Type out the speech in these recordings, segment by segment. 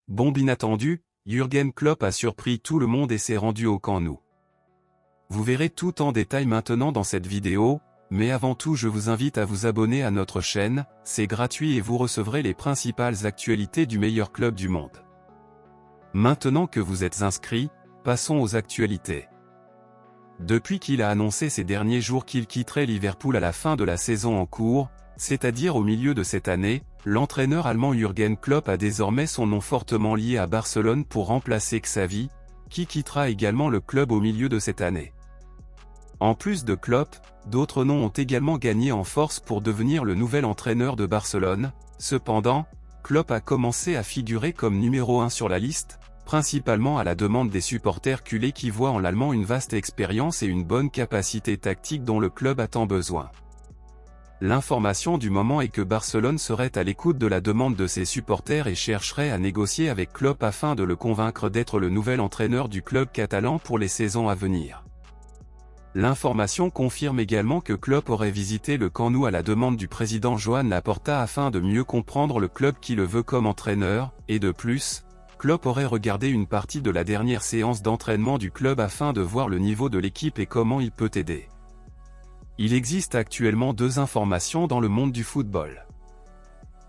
Bombe inattendue, Jürgen Klopp a surpris tout le monde et s'est rendu au Camp Nou. Vous verrez tout en détail maintenant dans cette vidéo, mais avant tout je vous invite à vous abonner à notre chaîne, c'est gratuit et vous recevrez les principales actualités du meilleur club du monde. Maintenant que vous êtes inscrits, passons aux actualités. Depuis qu'il a annoncé ces derniers jours qu'il quitterait Liverpool à la fin de la saison en cours, c'est-à-dire au milieu de cette année, l'entraîneur allemand Jürgen Klopp a désormais son nom fortement lié à Barcelone pour remplacer Xavi, qui quittera également le club au milieu de cette année. En plus de Klopp, d'autres noms ont également gagné en force pour devenir le nouvel entraîneur de Barcelone. Cependant, Klopp a commencé à figurer comme numéro 1 sur la liste, principalement à la demande des supporters culés qui voient en l'Allemand une vaste expérience et une bonne capacité tactique dont le club a tant besoin. L'information du moment est que Barcelone serait à l'écoute de la demande de ses supporters et chercherait à négocier avec Klopp afin de le convaincre d'être le nouvel entraîneur du club catalan pour les saisons à venir. L'information confirme également que Klopp aurait visité le Camp Nou à la demande du président Joan Laporta afin de mieux comprendre le club qui le veut comme entraîneur, et de plus, Klopp aurait regardé une partie de la dernière séance d'entraînement du club afin de voir le niveau de l'équipe et comment il peut aider. Il existe actuellement deux informations dans le monde du football.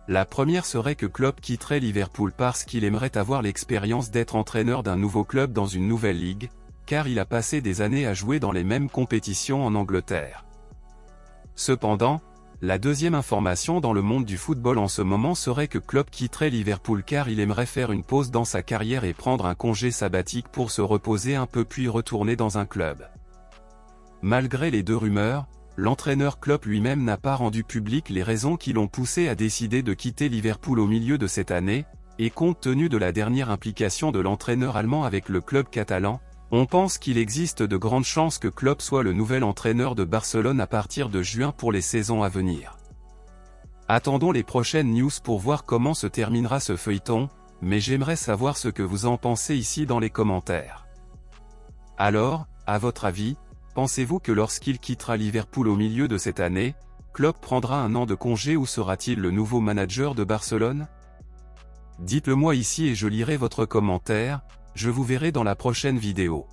La première serait que Klopp quitterait Liverpool parce qu'il aimerait avoir l'expérience d'être entraîneur d'un nouveau club dans une nouvelle ligue, car il a passé des années à jouer dans les mêmes compétitions en Angleterre. Cependant, la deuxième information dans le monde du football en ce moment serait que Klopp quitterait Liverpool car il aimerait faire une pause dans sa carrière et prendre un congé sabbatique pour se reposer un peu puis retourner dans un club. Malgré les deux rumeurs, l'entraîneur Klopp lui-même n'a pas rendu public les raisons qui l'ont poussé à décider de quitter Liverpool au milieu de cette année, et compte tenu de la dernière implication de l'entraîneur allemand avec le club catalan, on pense qu'il existe de grandes chances que Klopp soit le nouvel entraîneur de Barcelone à partir de juin pour les saisons à venir. Attendons les prochaines news pour voir comment se terminera ce feuilleton, mais j'aimerais savoir ce que vous en pensez ici dans les commentaires. Alors, à votre avis, pensez-vous que lorsqu'il quittera Liverpool au milieu de cette année, Klopp prendra un an de congé ou sera-t-il le nouveau manager de Barcelone? Dites-le moi ici et je lirai votre commentaire. Je vous verrai dans la prochaine vidéo.